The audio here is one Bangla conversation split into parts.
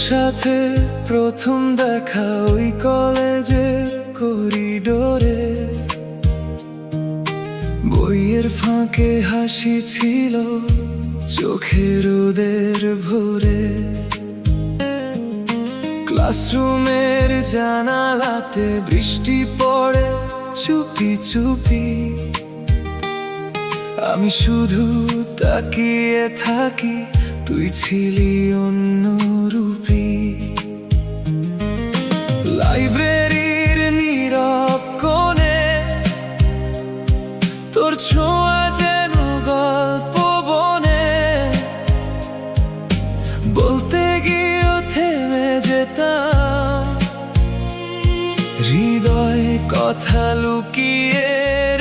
সাথে প্রথম দেখা ওই কলেজের করিডোরে, বইয়ের ফাঁকে হাসি ছিল চোখে রোদের ভরে। ক্লাসরুমের জানালাতে বৃষ্টি পড়ে চুপি চুপি, আমি শুধু তাকিয়ে থাকি, তুই ছিলি অন্যরূপী। লাইব্রেরির নীরব কোণে তোর ছোঁয়া যেন গল্প বনে, বলতে গিয়েও থেমে যেতাম, হৃদয়ে কথা লুকিয়ে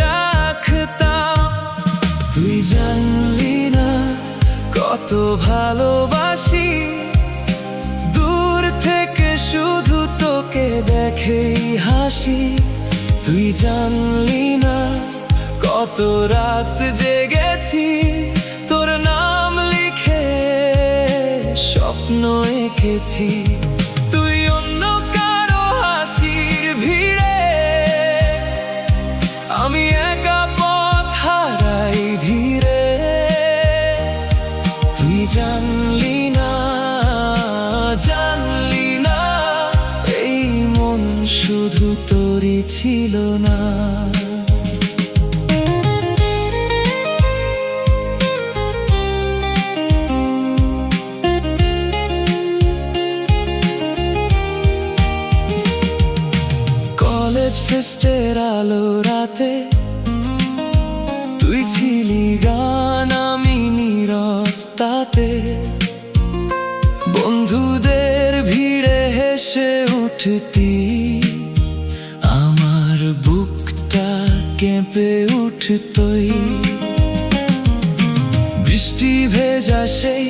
রাখতাম। তুই জানলি না কত ভালোবাসি, দূর থেকে শুধু তোকে দেখেই হাসি। তুই জানলি না কত রাত জেগেছি, তোর নাম লিখে স্বপ্ন এঁকেছি। তুই অন্য কারো হাসির ভিড়ে, আমি একা পথ হারাই ধীরে। তুই জানলি না, জানলি না, এই মন শুধু তোরই ছিল না। কলেজ ফেস্টের আলো রাতে তুই ছিলি গান, আমি নীরব তাতে। বন্ধুদের ভিড়ে হেসে উঠতি, আমার বুকটা কেঁপে উঠতই। বৃষ্টি ভেজা সেই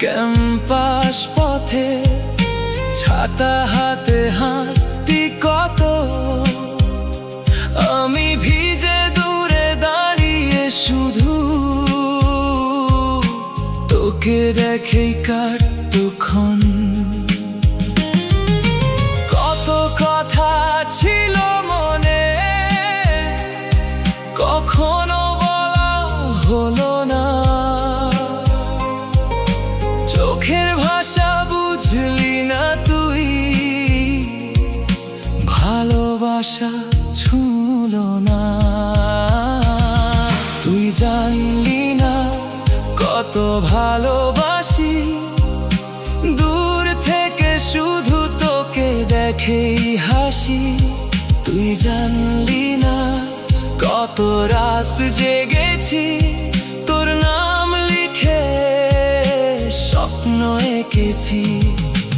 ক্যাম্পাস পথে, ছাতা হাতে হাঁটতি কত। আমি ভিজে দূরে দাঁড়িয়ে শুধু তোকে দেখেই কাটতক্ষণ। কত কথা ছিল মনে, কখনো বলা হলো না। চোখের ভাষা বুঝলি না তুই, ভালোবাসা ছুঁলো না। তুই জানলি না কত ভালোবাসি, দূর থেকে শুধু তোকে দেখেই হাসি। তুই জানলি না কত রাত জেগেছি, তোর নাম লিখে স্বপ্ন এঁকেছি।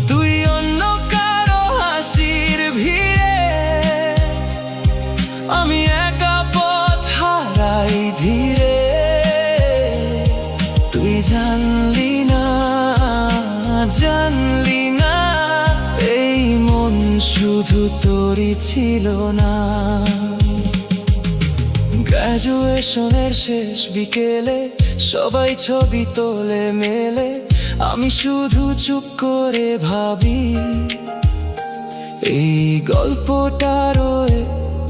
তুই অন্য কারো হাসির ভিড়ে, আমি একা পথ হারাই ধীরে। তুই জানলি না, জানলি না, এই মন শুধু তোরই ছিল না। গ্র্যাজুয়েশনের শেষ বিকেলে সবাই ছবি তোলে মেলে, আমি শুধু চুপ করে ভাবি, এই গল্পটা রয়ে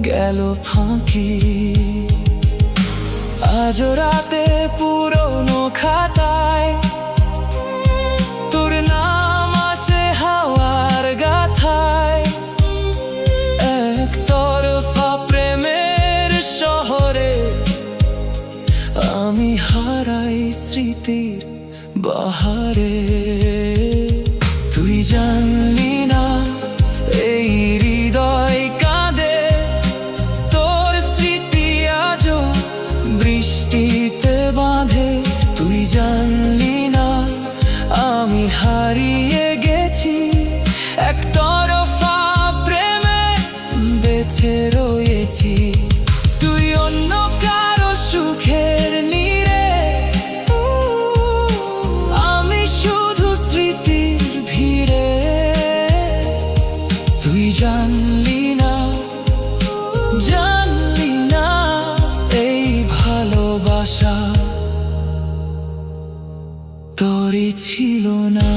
গেল ফাঁকি। আজ রাতে পুরনো খাতায় তোর নাম আসে হাওয়ার গাথায়। একতরফা প্রেমের শহরে আমি হারাই স্মৃতির বাহারে। তুই জানলি না এই হৃদয় কাঁদে, তোর স্মৃতি আজও বৃষ্টিতে বাঁধে। তুই জানলি না আমি হারিয়ে গেছি, একতরফা প্রেমে বেঁচে রয়েছি। তুই অন্য কারো সুখের নীড়ে, আমি শুধু স্মৃতির ভিড়ে। তুই জানলি না, জানলি না, এই ভালোবাসা তোরই ছিল না।